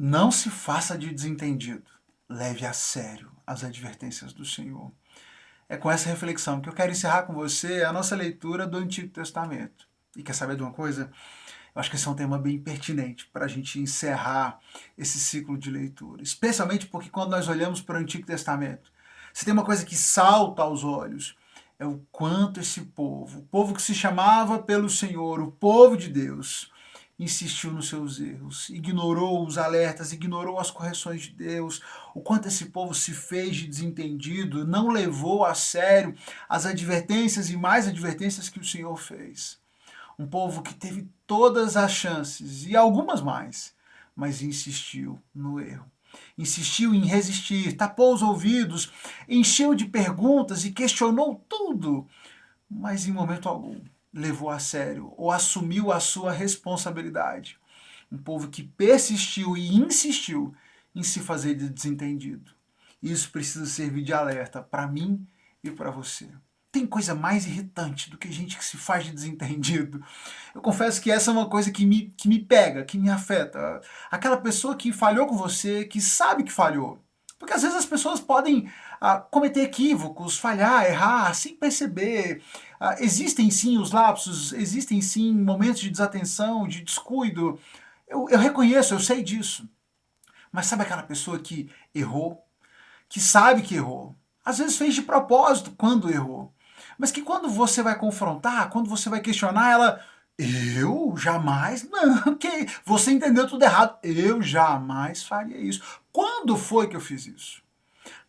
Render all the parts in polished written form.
Não se faça de desentendido. Leve a sério as advertências do Senhor. É com essa reflexão que eu quero encerrar com você a nossa leitura do Antigo Testamento. E quer saber de uma coisa? Eu acho que esse é um tema bem pertinente para a gente encerrar esse ciclo de leitura. Especialmente porque quando nós olhamos para o Antigo Testamento, se tem uma coisa que salta aos olhos, é o quanto esse povo, o povo que se chamava pelo Senhor, o povo de Deus, insistiu nos seus erros, ignorou os alertas, ignorou as correções de Deus, o quanto esse povo se fez de desentendido, não levou a sério as advertências e mais advertências que o Senhor fez. Um povo que teve todas as chances, e algumas mais, mas insistiu no erro. Insistiu em resistir, tapou os ouvidos, encheu de perguntas e questionou tudo, mas em momento algum levou a sério ou assumiu a sua responsabilidade. Um povo que persistiu e insistiu em se fazer de desentendido. Isso precisa servir de alerta para mim e para você. Tem coisa mais irritante do que gente que se faz de desentendido. Eu confesso que essa é uma coisa que me pega, que me afeta. Aquela pessoa que falhou com você, que sabe que falhou. Porque às vezes as pessoas podem cometer equívocos, falhar, errar, sem perceber. Existem sim os lapsos, existem sim momentos de desatenção, de descuido. Eu reconheço, eu sei disso. Mas sabe aquela pessoa que errou, que sabe que errou? Às vezes fez de propósito quando errou. Mas que quando você vai confrontar, quando você vai questionar, ela... Eu jamais? Não, que você entendeu tudo errado. Eu jamais faria isso. Quando foi que eu fiz isso?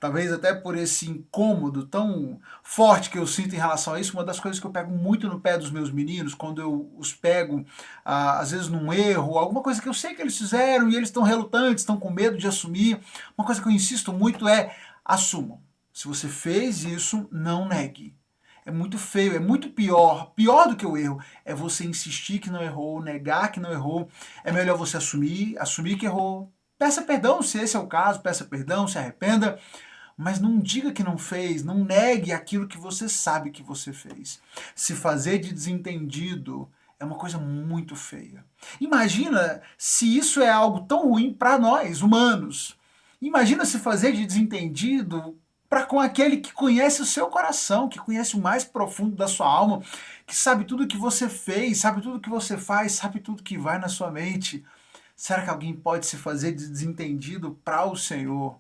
Talvez até por esse incômodo tão forte que eu sinto em relação a isso, uma das coisas que eu pego muito no pé dos meus meninos, quando eu os pego, às vezes num erro, alguma coisa que eu sei que eles fizeram e eles estão relutantes, estão com medo de assumir, uma coisa que eu insisto muito é, assumam. Se você fez isso, não negue. É muito feio, é muito pior do que o erro, é você insistir que não errou, negar que não errou, é melhor você assumir que errou, peça perdão se esse é o caso, peça perdão, se arrependa, mas não diga que não fez, não negue aquilo que você sabe que você fez. Se fazer de desentendido é uma coisa muito feia. Imagina se isso é algo tão ruim para nós, humanos. Imagina se fazer de desentendido para com aquele que conhece o seu coração, que conhece o mais profundo da sua alma, que sabe tudo que você fez, sabe tudo que você faz, sabe tudo que vai na sua mente. Será que alguém pode se fazer de desentendido para o Senhor?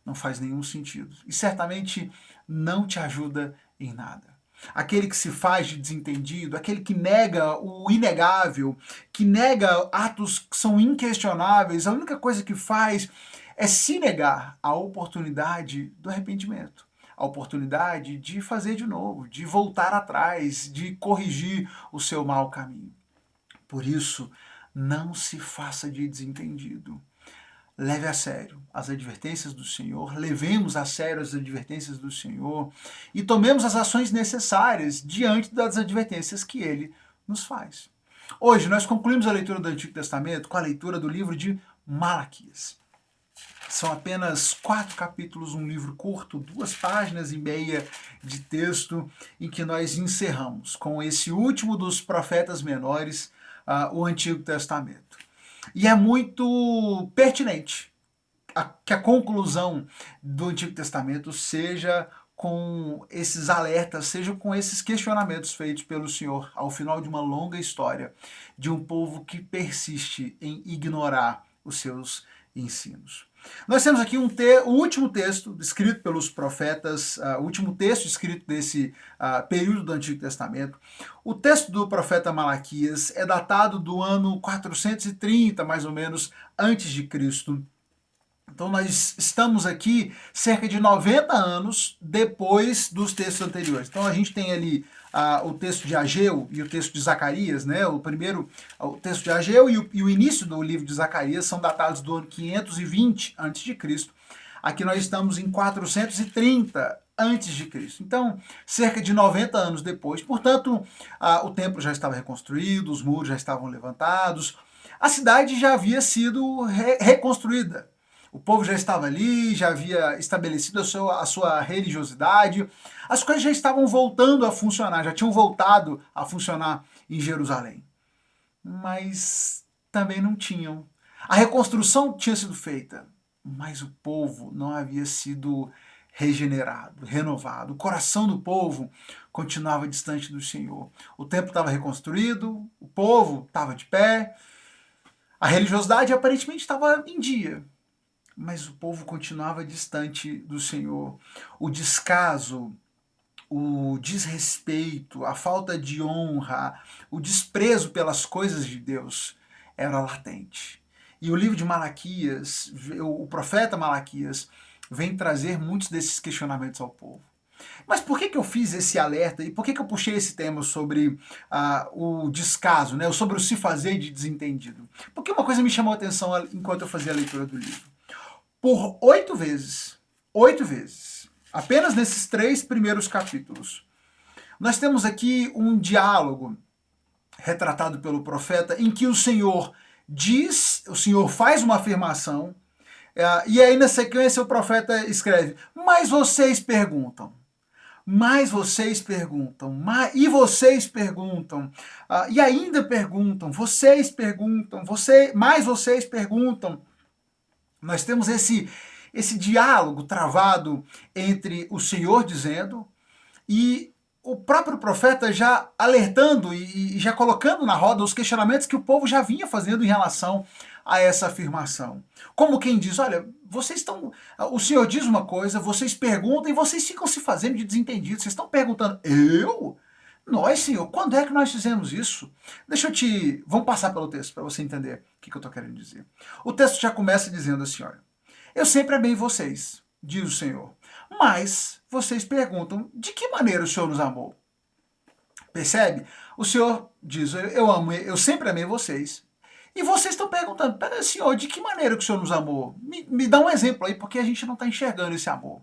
Não faz nenhum sentido. E certamente não te ajuda em nada. Aquele que se faz de desentendido, aquele que nega o inegável, que nega atos que são inquestionáveis, a única coisa que faz é se negar a oportunidade do arrependimento, a oportunidade de fazer de novo, de voltar atrás, de corrigir o seu mau caminho. Por isso, não se faça de desentendido. Leve a sério as advertências do Senhor, levemos a sério as advertências do Senhor e tomemos as ações necessárias diante das advertências que Ele nos faz. Hoje nós concluímos a leitura do Antigo Testamento com a leitura do livro de Malaquias. São apenas 4 capítulos, um livro curto, 2,5 páginas de texto, em que nós encerramos com esse último dos profetas menores, o Antigo Testamento. E é muito pertinente que a conclusão do Antigo Testamento seja com esses alertas, seja com esses questionamentos feitos pelo Senhor ao final de uma longa história de um povo que persiste em ignorar os seus ensinos. Nós temos aqui o último texto escrito pelos profetas, o último texto escrito desse período do Antigo Testamento. O texto do profeta Malaquias é datado do ano 430, mais ou menos, antes de Cristo. Então nós estamos aqui cerca de 90 anos depois dos textos anteriores. Então a gente tem ali o texto de Ageu e o texto de Zacarias, né? O texto de Ageu e o início do livro de Zacarias são datados do ano 520 a.C. Aqui nós estamos em 430 a.C. Então, cerca de 90 anos depois. Portanto, o templo já estava reconstruído, os muros já estavam levantados, a cidade já havia sido reconstruída. O povo já estava ali, já havia estabelecido a sua religiosidade, as coisas já estavam voltando a funcionar, já tinham voltado a funcionar em Jerusalém. Mas também não tinham A reconstrução tinha sido feita, mas o povo não havia sido regenerado, renovado. O coração do povo continuava distante do Senhor. O templo estava reconstruído, o povo estava de pé, a religiosidade aparentemente estava em dia, mas o povo continuava distante do Senhor. O descaso, o desrespeito, a falta de honra, o desprezo pelas coisas de Deus era latente. E o livro de Malaquias, o profeta Malaquias, vem trazer muitos desses questionamentos ao povo. Mas por que eu fiz esse alerta e por que eu puxei esse tema sobre o descaso, né, sobre o se fazer de desentendido? Porque uma coisa me chamou a atenção enquanto eu fazia a leitura do livro. Por 8 vezes, apenas nesses 3 primeiros capítulos, nós temos aqui um diálogo retratado pelo profeta em que o Senhor faz uma afirmação, e aí na sequência o profeta escreve: mas vocês perguntam, e vocês perguntam, e ainda perguntam, mas vocês perguntam. Nós temos esse diálogo travado entre o Senhor dizendo e o próprio profeta já alertando e já colocando na roda os questionamentos que o povo já vinha fazendo em relação a essa afirmação. Como quem diz, olha, vocês estão... O Senhor diz uma coisa, vocês perguntam e vocês ficam se fazendo de desentendidos. Vocês estão perguntando, eu? Nós, Senhor, quando é que nós fizemos isso? Vamos passar pelo texto para você entender o que eu estou querendo dizer. O texto já começa dizendo assim, olha, eu sempre amei vocês, diz o Senhor, mas vocês perguntam, de que maneira o Senhor nos amou? Percebe? O Senhor diz, eu sempre amei vocês, e vocês estão perguntando, pera, Senhor, de que maneira que o Senhor nos amou? Me dá um exemplo aí, porque a gente não está enxergando esse amor.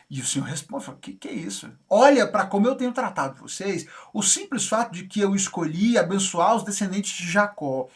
E o Senhor responde, o que é isso? Olha para como eu tenho tratado vocês, o simples fato de que eu escolhi abençoar os descendentes de Jacó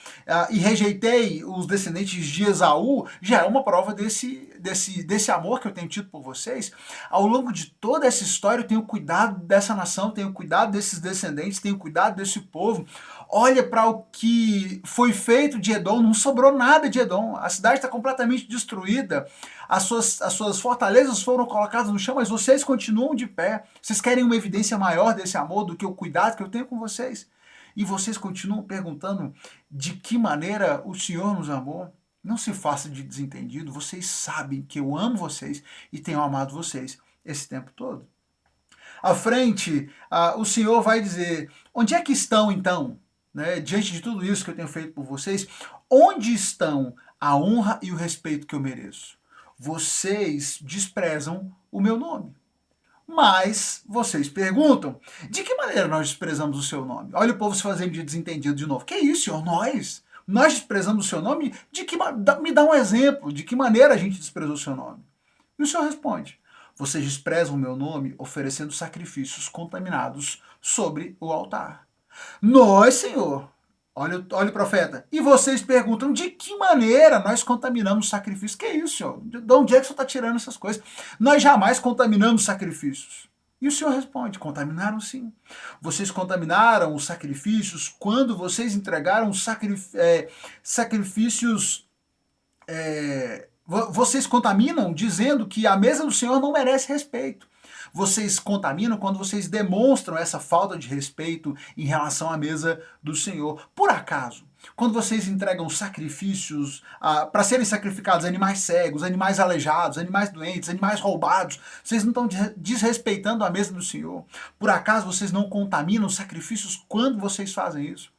e rejeitei os descendentes de Esaú, já é uma prova desse amor que eu tenho tido por vocês. Ao longo de toda essa história eu tenho cuidado dessa nação, tenho cuidado desses descendentes, tenho cuidado desse povo. Olha para o que foi feito de Edom, não sobrou nada de Edom, a cidade está completamente destruída, as suas fortalezas foram colocadas no chão, mas vocês continuam de pé. Vocês querem uma evidência maior desse amor do que o cuidado que eu tenho com vocês? E vocês continuam perguntando de que maneira o Senhor nos amou? Não se faça de desentendido, vocês sabem que eu amo vocês e tenho amado vocês esse tempo todo. À frente, o Senhor vai dizer, onde é que estão então? Né, diante de tudo isso que eu tenho feito por vocês, onde estão a honra e o respeito que eu mereço? Vocês desprezam o meu nome. Mas vocês perguntam, de que maneira nós desprezamos o seu nome? Olha o povo se fazendo de desentendido de novo. Que isso, Senhor? Nós desprezamos o seu nome? Me dá um exemplo, de que maneira a gente desprezou o seu nome? E o Senhor responde, vocês desprezam o meu nome oferecendo sacrifícios contaminados sobre o altar. Nós, Senhor, olha o profeta, e vocês perguntam de que maneira nós contaminamos sacrifícios? Que isso, Senhor? De onde é que o Senhor está tirando essas coisas? Nós jamais contaminamos sacrifícios. E o Senhor responde, contaminaram sim. Vocês contaminaram os sacrifícios quando vocês entregaram sacrifícios... vocês contaminam dizendo que a mesa do Senhor não merece respeito. Vocês contaminam quando vocês demonstram essa falta de respeito em relação à mesa do Senhor. Por acaso, quando vocês entregam sacrifícios para serem sacrificados animais cegos, animais aleijados, animais doentes, animais roubados, vocês não estão desrespeitando a mesa do Senhor? Por acaso vocês não contaminam sacrifícios quando vocês fazem isso?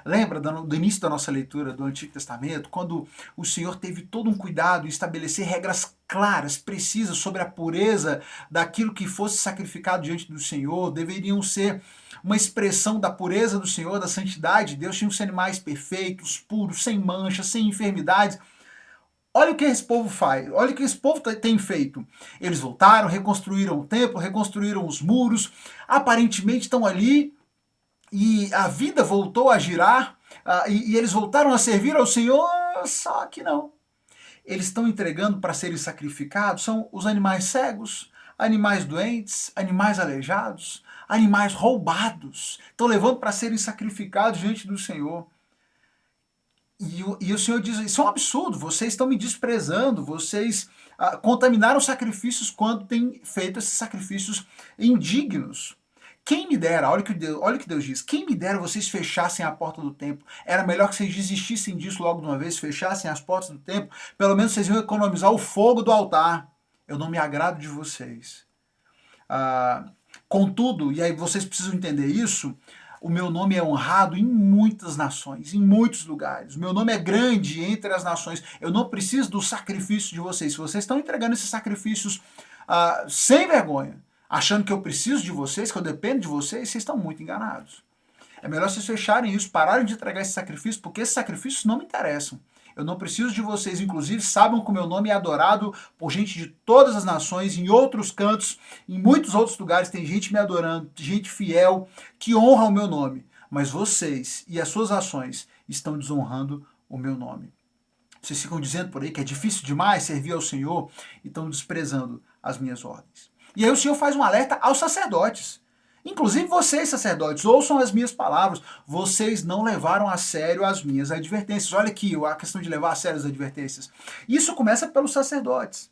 Lembra do início da nossa leitura do Antigo Testamento, quando o Senhor teve todo um cuidado em estabelecer regras claras, precisas sobre a pureza daquilo que fosse sacrificado diante do Senhor, deveriam ser uma expressão da pureza do Senhor, da santidade de Deus, tinham que ser animais perfeitos, puros, sem manchas, sem enfermidades. Olha o que esse povo faz, olha o que esse povo tem feito. Eles voltaram, reconstruíram o templo, reconstruíram os muros, aparentemente estão ali e a vida voltou a girar, e eles voltaram a servir ao Senhor, só que não. Eles estão entregando para serem sacrificados, são os animais cegos, animais doentes, animais aleijados, animais roubados. Estão levando para serem sacrificados diante do Senhor. E o Senhor diz, isso é um absurdo, vocês estão me desprezando, vocês contaminaram sacrifícios quando têm feito esses sacrifícios indignos. Quem me dera, olha o que Deus diz, quem me dera vocês fechassem a porta do templo. Era melhor que vocês desistissem disso logo de uma vez, fechassem as portas do templo, pelo menos vocês iam economizar o fogo do altar. Eu não me agrado de vocês. Contudo, e aí vocês precisam entender isso, o meu nome é honrado em muitas nações, em muitos lugares. O meu nome é grande entre as nações. Eu não preciso do sacrifício de vocês. Se vocês estão entregando esses sacrifícios sem vergonha, achando que eu preciso de vocês, que eu dependo de vocês, vocês estão muito enganados. É melhor vocês fecharem isso, pararem de entregar esse sacrifício, porque esses sacrifícios não me interessam. Eu não preciso de vocês, inclusive, saibam que o meu nome é adorado por gente de todas as nações, em outros cantos, em muitos outros lugares tem gente me adorando, gente fiel, que honra o meu nome. Mas vocês e as suas ações estão desonrando o meu nome. Vocês ficam dizendo por aí que é difícil demais servir ao Senhor e estão desprezando as minhas ordens. E aí o Senhor faz um alerta aos sacerdotes. Inclusive vocês, sacerdotes, ouçam as minhas palavras. Vocês não levaram a sério as minhas advertências. Olha aqui a questão de levar a sério as advertências. Isso começa pelos sacerdotes.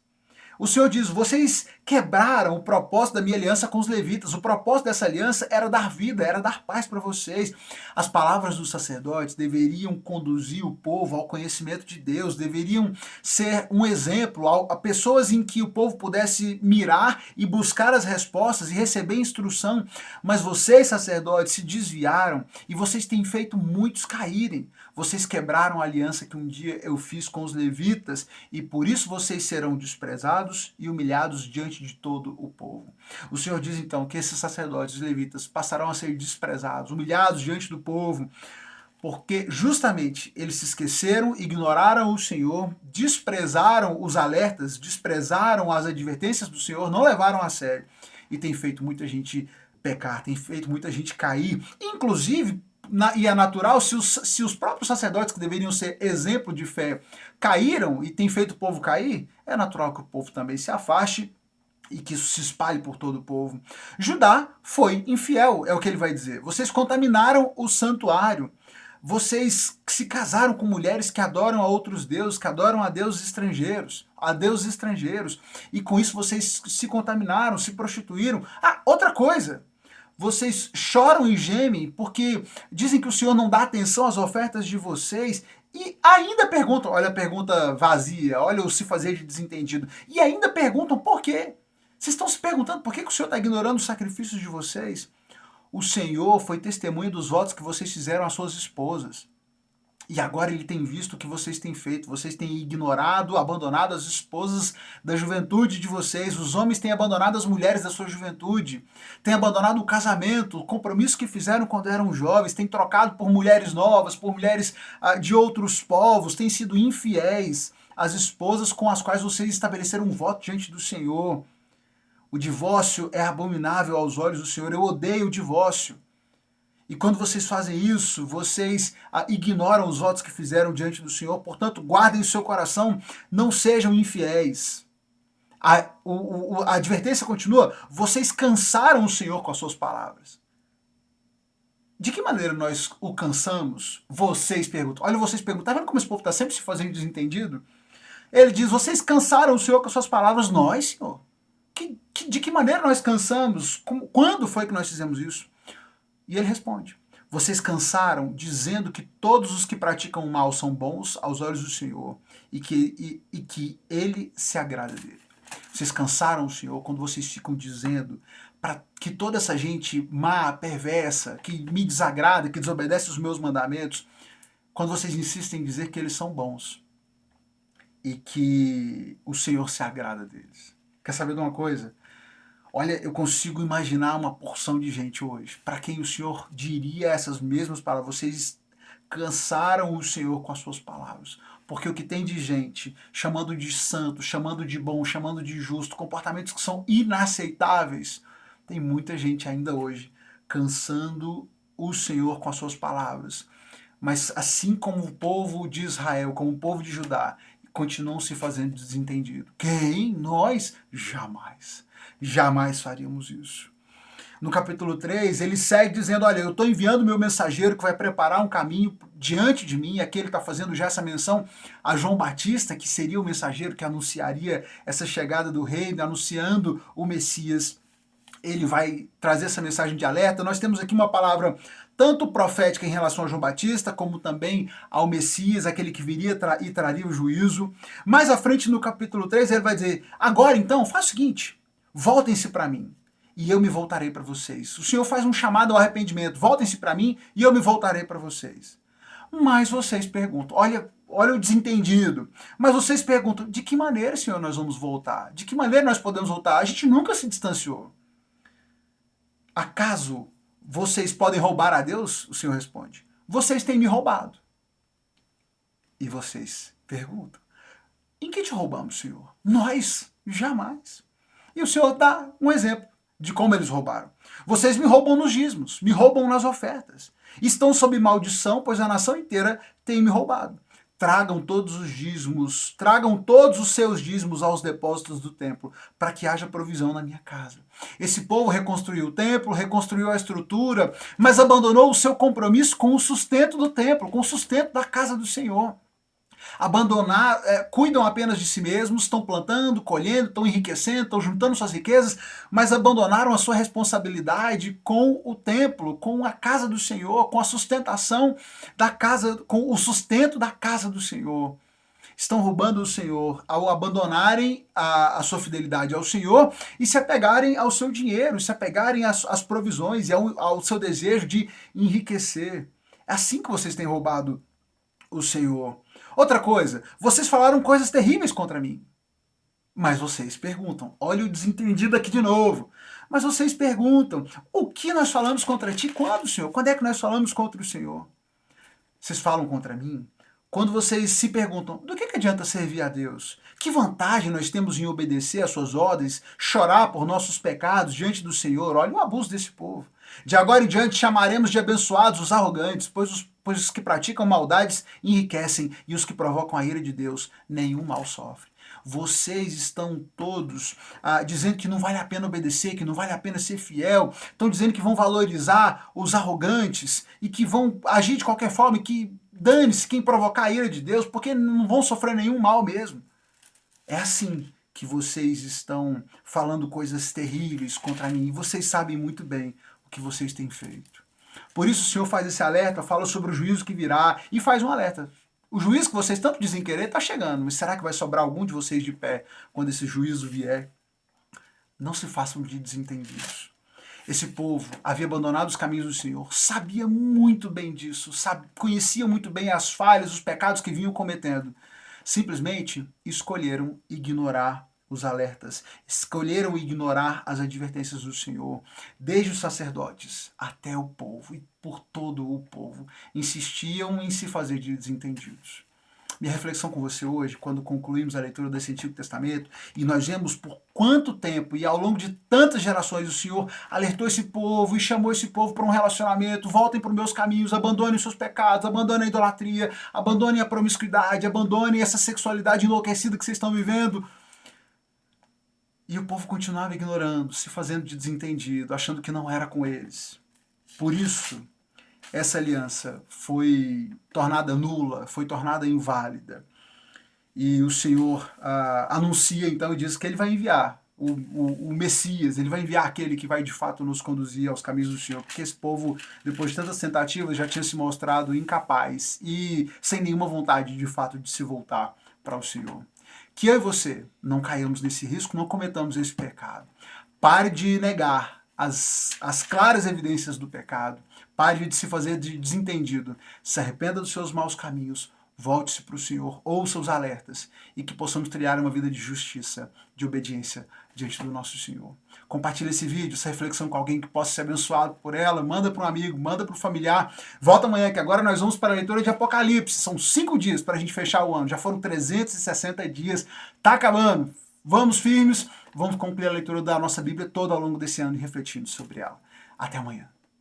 O Senhor diz, vocês quebraram o propósito da minha aliança com os levitas. O propósito dessa aliança era dar vida, era dar paz para vocês. As palavras dos sacerdotes deveriam conduzir o povo ao conhecimento de Deus, deveriam ser um exemplo a pessoas em que o povo pudesse mirar e buscar as respostas e receber instrução. Mas vocês, sacerdotes, se desviaram e vocês têm feito muitos caírem. Vocês quebraram a aliança que um dia eu fiz com os levitas e por isso vocês serão desprezados e humilhados diante de todo o povo. O Senhor diz então que esses sacerdotes e levitas passarão a ser desprezados, humilhados diante do povo, porque justamente eles se esqueceram, ignoraram o Senhor, desprezaram os alertas, desprezaram as advertências do Senhor, não levaram a sério e tem feito muita gente pecar, tem feito muita gente cair, inclusive e é natural, se os próprios sacerdotes que deveriam ser exemplo de fé caíram e tem feito o povo cair, é natural que o povo também se afaste e que isso se espalhe por todo o povo. Judá foi infiel, é o que ele vai dizer. Vocês contaminaram o santuário. Vocês se casaram com mulheres que adoram a outros deuses, que adoram a deuses estrangeiros, e com isso vocês se contaminaram, se prostituíram. Outra coisa, vocês choram e gemem porque dizem que o Senhor não dá atenção às ofertas de vocês e ainda perguntam, olha a pergunta vazia, olha o se fazer de desentendido, e ainda perguntam por quê. Vocês estão se perguntando por que o Senhor está ignorando os sacrifícios de vocês? O Senhor foi testemunha dos votos que vocês fizeram às suas esposas. E agora ele tem visto o que vocês têm feito. Vocês têm ignorado, abandonado as esposas da juventude de vocês. Os homens têm abandonado as mulheres da sua juventude. Têm abandonado o casamento, o compromisso que fizeram quando eram jovens. Têm trocado por mulheres novas, por mulheres de outros povos. Têm sido infiéis às esposas com as quais vocês estabeleceram um voto diante do Senhor. O divórcio é abominável aos olhos do Senhor. Eu odeio o divórcio. E quando vocês fazem isso, vocês ignoram os votos que fizeram diante do Senhor. Portanto, guardem o seu coração, não sejam infiéis. A advertência continua, vocês cansaram o Senhor com as suas palavras. De que maneira nós o cansamos? Vocês perguntam. Olha, vocês perguntam. Tá vendo como esse povo está sempre se fazendo desentendido? Ele diz, vocês cansaram o Senhor com as suas palavras. Nós, Senhor. De que maneira nós cansamos? Quando foi que nós fizemos isso? E ele responde, vocês cansaram dizendo que todos os que praticam o mal são bons aos olhos do Senhor e que ele se agrada dele. Vocês cansaram o Senhor quando vocês ficam dizendo para que toda essa gente má, perversa, que me desagrada, que desobedece os meus mandamentos, quando vocês insistem em dizer que eles são bons e que o Senhor se agrada deles. Quer saber de uma coisa? Olha, eu consigo imaginar uma porção de gente hoje, para quem o Senhor diria essas mesmas palavras. Vocês cansaram o Senhor com as suas palavras. Porque o que tem de gente chamando de santo, chamando de bom, chamando de justo, comportamentos que são inaceitáveis, tem muita gente ainda hoje cansando o Senhor com as suas palavras. Mas assim como o povo de Israel, como o povo de Judá, continuam se fazendo desentendido. Quem? Nós? Jamais. Jamais faríamos isso. No capítulo 3, ele segue dizendo, olha, eu estou enviando meu mensageiro que vai preparar um caminho diante de mim. Aqui ele está fazendo já essa menção a João Batista, que seria o mensageiro que anunciaria essa chegada do reino, anunciando o Messias. Ele vai trazer essa mensagem de alerta. Nós temos aqui uma palavra tanto profética em relação a João Batista, como também ao Messias, aquele que viria e traria o juízo. Mais à frente, no capítulo 3, ele vai dizer, agora então, faz o seguinte, voltem-se para mim, e eu me voltarei para vocês. O Senhor faz um chamado ao arrependimento, voltem-se para mim, e eu me voltarei para vocês. Mas vocês perguntam, olha o desentendido, mas vocês perguntam, de que maneira, Senhor, nós vamos voltar? De que maneira nós podemos voltar? A gente nunca se distanciou. Acaso vocês podem roubar a Deus? O Senhor responde, vocês têm me roubado. E vocês perguntam, em que te roubamos, Senhor? Nós, jamais. E o Senhor dá um exemplo de como eles roubaram. Vocês me roubam nos dízimos, me roubam nas ofertas. Estão sob maldição, pois a nação inteira tem me roubado. Tragam todos os dízimos, tragam todos os seus dízimos aos depósitos do templo, para que haja provisão na minha casa. Esse povo reconstruiu o templo, reconstruiu a estrutura, mas abandonou o seu compromisso com o sustento do templo, com o sustento da casa do Senhor. Cuidam apenas de si mesmos, estão plantando, colhendo, estão enriquecendo, estão juntando suas riquezas, mas abandonaram a sua responsabilidade com o templo, com a casa do Senhor, com a sustentação da casa, com o sustento da casa do Senhor. Estão roubando o Senhor ao abandonarem a sua fidelidade ao Senhor e se apegarem ao seu dinheiro, se apegarem às provisões e ao seu desejo de enriquecer. É assim que vocês têm roubado o Senhor. Outra coisa, vocês falaram coisas terríveis contra mim. Mas vocês perguntam, olha o desentendido aqui de novo. Mas vocês perguntam, o que nós falamos contra ti? Quando, Senhor? Quando é que nós falamos contra o Senhor? Vocês falam contra mim? Quando vocês se perguntam, do que adianta servir a Deus? Que vantagem nós temos em obedecer às suas ordens, chorar por nossos pecados diante do Senhor? Olha o abuso desse povo. De agora em diante chamaremos de abençoados os arrogantes, pois os que praticam maldades enriquecem e os que provocam a ira de Deus nenhum mal sofrem. Vocês estão todos dizendo que não vale a pena obedecer, que não vale a pena ser fiel, estão dizendo que vão valorizar os arrogantes e que vão agir de qualquer forma e que dane-se quem provocar a ira de Deus, porque não vão sofrer nenhum mal mesmo. É assim que vocês estão falando coisas terríveis contra mim e vocês sabem muito bem o que vocês têm feito. Por isso o Senhor faz esse alerta, fala sobre o juízo que virá e faz um alerta. O juízo que vocês tanto dizem querer está chegando, mas será que vai sobrar algum de vocês de pé quando esse juízo vier? Não se façam de desentendidos. Esse povo havia abandonado os caminhos do Senhor, sabia muito bem disso, conhecia muito bem as falhas, os pecados que vinham cometendo. Simplesmente escolheram ignorar os alertas, escolheram ignorar as advertências do Senhor, desde os sacerdotes até o povo e por todo o povo, insistiam em se fazer de desentendidos. Minha reflexão com você hoje, quando concluímos a leitura desse Antigo Testamento, e nós vemos por quanto tempo e ao longo de tantas gerações o Senhor alertou esse povo e chamou esse povo para um relacionamento, voltem para os meus caminhos, abandonem os seus pecados, abandonem a idolatria, abandonem a promiscuidade, abandonem essa sexualidade enlouquecida que vocês estão vivendo. E o povo continuava ignorando, se fazendo de desentendido, achando que não era com eles. Por isso, essa aliança foi tornada nula, foi tornada inválida. E o Senhor anuncia então e diz que ele vai enviar o Messias, ele vai enviar aquele que vai de fato nos conduzir aos caminhos do Senhor, porque esse povo, depois de tantas tentativas, já tinha se mostrado incapaz e sem nenhuma vontade de fato de se voltar para o Senhor. Que eu e você não caiamos nesse risco, não cometamos esse pecado. Pare de negar as claras evidências do pecado. Pare de se fazer de desentendido. Se arrependa dos seus maus caminhos. Volte-se para o Senhor. Ouça os alertas. E que possamos trilhar uma vida de justiça, de obediência diante do nosso Senhor. Compartilhe esse vídeo, essa reflexão com alguém que possa ser abençoado por ela. Manda para um amigo, manda para o familiar. Volta amanhã que agora nós vamos para a leitura de Apocalipse. São 5 dias para a gente fechar o ano. Já foram 360 dias. Está acabando. Vamos firmes. Vamos concluir a leitura da nossa Bíblia toda ao longo desse ano e refletindo sobre ela. Até amanhã.